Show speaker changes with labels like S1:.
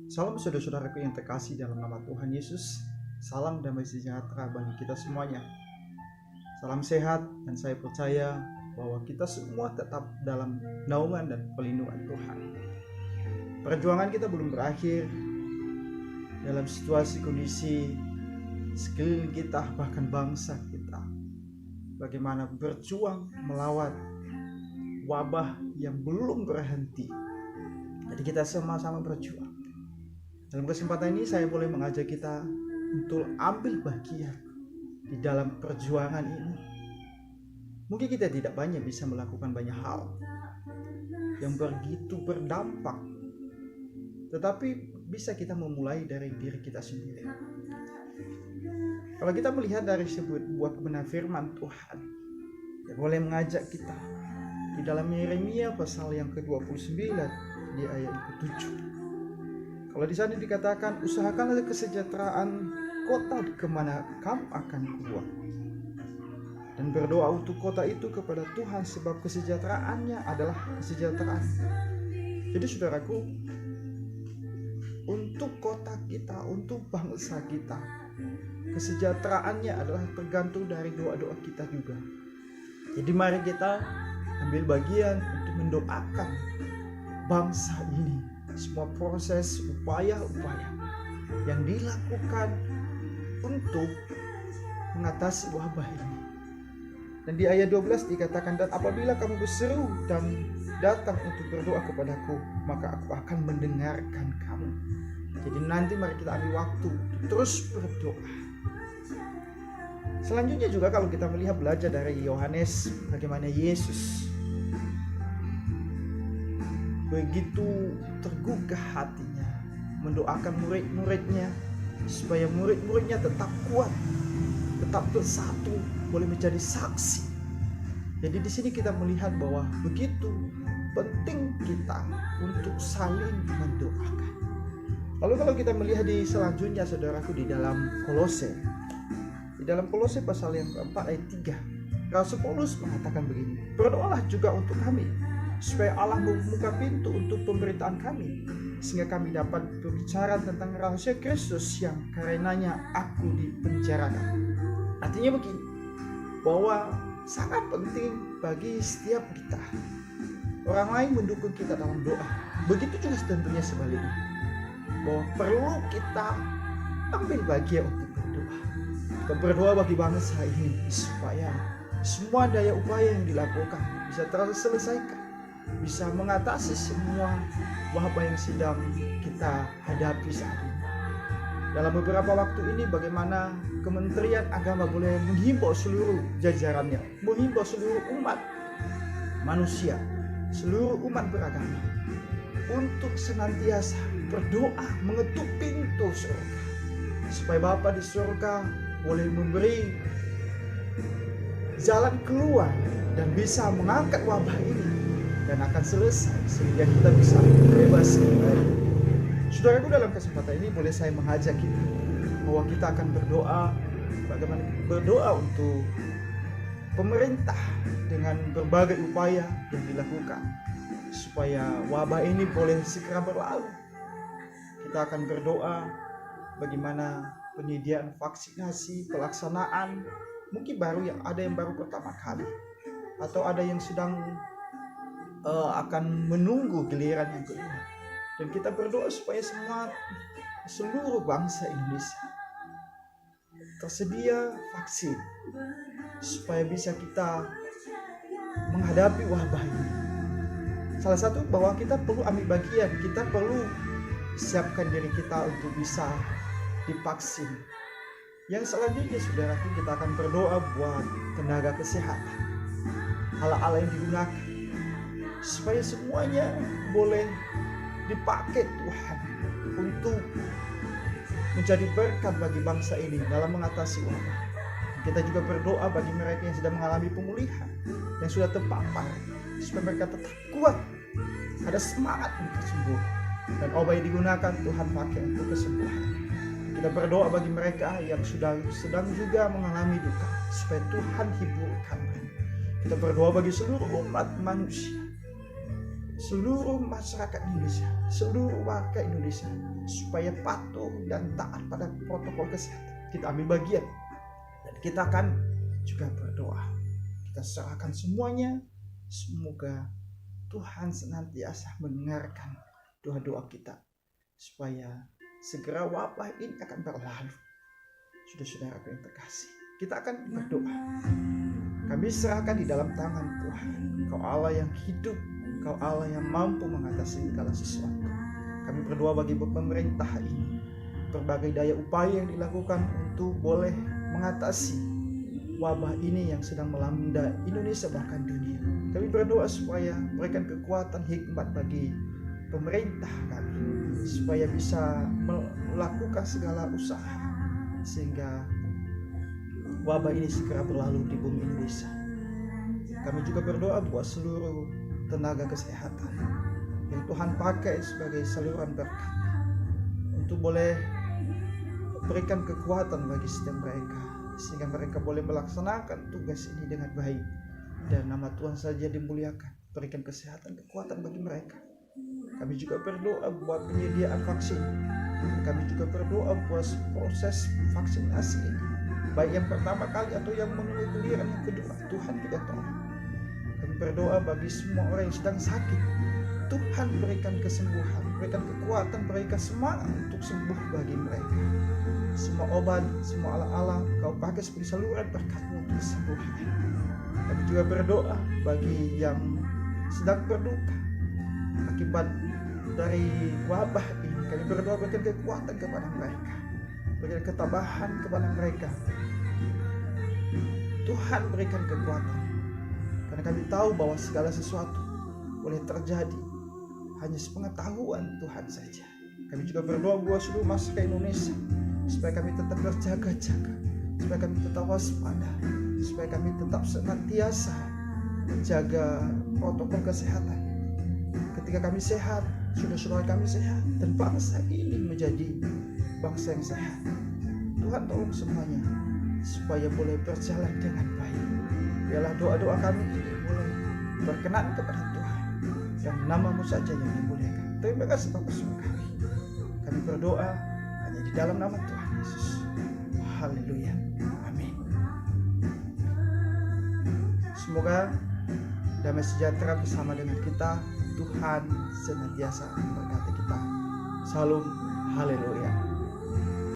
S1: Salam saudara-saudaraku yang terkasih dalam nama Tuhan Yesus. Salam damai sejahtera bagi kita semuanya. Salam sehat, dan saya percaya bahwa kita semua tetap dalam naungan dan perlindungan Tuhan. Perjuangan kita belum berakhir dalam situasi kondisi sekeliling kita, bahkan bangsa kita. Bagaimana berjuang melawan wabah yang belum berhenti. Jadi kita sama-sama berjuang. Dalam kesempatan ini saya boleh mengajak kita untuk ambil bagian di dalam perjuangan ini. Mungkin kita tidak banyak bisa melakukan banyak hal yang begitu berdampak, tetapi bisa kita memulai dari diri kita sendiri. Kalau kita melihat dari sebuah kebenaran firman Tuhan, ya boleh mengajak kita di dalam Yeremia pasal yang ke-29 di ayat ke-7. Kalau di sana dikatakan, usahakanlah kesejahteraan kota kemana kamu akan keluar, dan berdoa untuk kota itu kepada Tuhan, sebab kesejahteraannya adalah kesejahteraan. Jadi saudaraku, untuk kota kita, untuk bangsa kita, kesejahteraannya adalah tergantung dari doa-doa kita juga. Jadi mari kita ambil bagian untuk mendoakan bangsa ini. Semua proses upaya-upaya yang dilakukan untuk mengatasi wabah ini. Dan di ayat 12 dikatakan, dan apabila kamu berseru dan datang untuk berdoa kepadaku, maka aku akan mendengarkan kamu. Jadi nanti mari kita ambil waktu untuk terus berdoa. Selanjutnya juga kalau kita melihat belajar dari Yohanes, bagaimana Yesus begitu tergugah hatinya mendoakan murid-muridnya supaya murid-muridnya tetap kuat, tetap bersatu, boleh menjadi saksi. Jadi di sini kita melihat bahwa begitu penting kita untuk saling mendoakan. Lalu kalau kita melihat di selanjutnya saudaraku di dalam Kolose. Di dalam Kolose pasal yang keempat ayat 3. Rasul Paulus mengatakan begini, berdoalah juga untuk kami supaya Allah membuka pintu untuk pemberitaan kami, sehingga kami dapat berbicara tentang rahasia Kristus yang karenanya aku dipenjarakan. Artinya begini, bahwa sangat penting bagi setiap kita orang lain mendukung kita dalam doa. Begitu juga tentunya sebaliknya, bahwa perlu kita ambil bagian untuk berdoa. Kita berdoa bagi bangsa ini supaya semua daya upaya yang dilakukan bisa terselesaikan, bisa mengatasi semua wabah yang sedang kita hadapi saat ini. Dalam beberapa waktu ini bagaimana Kementerian Agama boleh menghimbau seluruh jajarannya, menghimbau seluruh umat manusia, seluruh umat beragama untuk senantiasa berdoa mengetuk pintu surga, supaya Bapa di surga boleh memberi jalan keluar dan bisa mengangkat wabah ini dan akan selesai sehingga kita bisa bebas kembali. Saudaraku, dalam kesempatan ini boleh saya mengajak kita bahwa kita akan berdoa, bagaimana berdoa untuk pemerintah dengan berbagai upaya yang dilakukan supaya wabah ini boleh segera berlalu. Kita akan berdoa bagaimana penyediaan vaksinasi, pelaksanaan, mungkin ada yang baru pertama kali, atau ada yang sedang akan menunggu giliran yang kedua. Dan kita berdoa supaya seluruh bangsa Indonesia tersedia vaksin, supaya bisa kita menghadapi wabah ini. Salah satu bahwa kita perlu ambil bagian, kita perlu siapkan diri kita untuk bisa divaksin. Yang selanjutnya saudaraku, kita akan berdoa buat tenaga kesehatan, alat-alat yang digunakan, supaya semuanya boleh dipakai Tuhan untuk menjadi berkat bagi bangsa ini dalam mengatasi wabah. Kita juga berdoa bagi mereka yang sedang mengalami pemulihan, yang sudah terpapar, supaya mereka tetap kuat, ada semangat untuk sembuh, dan obat yang digunakan Tuhan pakai untuk kesembuhan. Kita berdoa bagi mereka yang sedang juga mengalami duka, supaya Tuhan hiburkan mereka. Kita berdoa bagi seluruh umat manusia seluruh masyarakat Indonesia, seluruh warga Indonesia supaya patuh dan taat pada protokol kesehatan. Kita ambil bagian dan kita akan juga berdoa. Kita serahkan semuanya. Semoga Tuhan senantiasa mendengarkan doa-doa kita supaya segera wabah ini akan berlalu. Saudara-saudaraku yang terkasih, kita akan berdoa. Kami serahkan di dalam tangan Tuhan. Engkau Allah yang hidup, Engkau Allah yang mampu mengatasi segala sesuatu. Kami berdoa bagi pemerintah ini, berbagai daya upaya yang dilakukan untuk boleh mengatasi wabah ini yang sedang melanda Indonesia bahkan dunia. Kami berdoa supaya berikan kekuatan hikmat bagi pemerintah kami, supaya bisa melakukan segala usaha sehingga wabah ini segera berlalu di bumi Indonesia. Kami juga berdoa buat seluruh tenaga kesehatan yang Tuhan pakai sebagai saluran berkat untuk boleh berikan kekuatan bagi setiap mereka sehingga mereka boleh melaksanakan tugas ini dengan baik dan nama Tuhan saja dimuliakan. Berikan kesehatan, kekuatan bagi mereka. Kami juga berdoa buat penyediaan vaksin. Kami juga berdoa buat proses vaksinasi ini, baik yang pertama kali atau yang menuju giliran yang kedua. Tuhan juga tolong. Kami berdoa bagi semua orang yang sedang sakit. Tuhan berikan kesembuhan, berikan kekuatan, berikan semangat untuk sembuh bagi mereka. Semua obat, semua ala-ala Kau pakai sebagai saluran berkat-Mu untuk kesembuhan. Kami juga berdoa bagi yang sedang berduka akibat dari wabah ini. Kami berdoa berikan kekuatan kepada mereka, berikan ketabahan kepada mereka. Tuhan berikan kekuatan, karena kami tahu bahwa segala sesuatu boleh terjadi hanya sepengetahuan Tuhan saja. Kami juga berdoa buat seluruh masyarakat Indonesia supaya kami tetap berjaga-jaga, supaya kami tetap waspada, supaya kami tetap senantiasa menjaga protokol kesehatan. Ketika kami sehat, saudara-saudara kami sehat, dan bangsa ini menjadi bangsa yang sehat. Tuhan tolong semuanya supaya boleh berjalan dengan baik. Biarlah doa-doa kami ini boleh berkenan kepada Tuhan dan nama-Mu saja yang dimuliakan. Terima kasih Bapa Surga kami. Kami berdoa hanya di dalam nama Tuhan Yesus. Haleluya. Amin. Semoga damai sejahtera bersama dengan kita. Tuhan senantiasa memberkati kita. Salam, haleluya.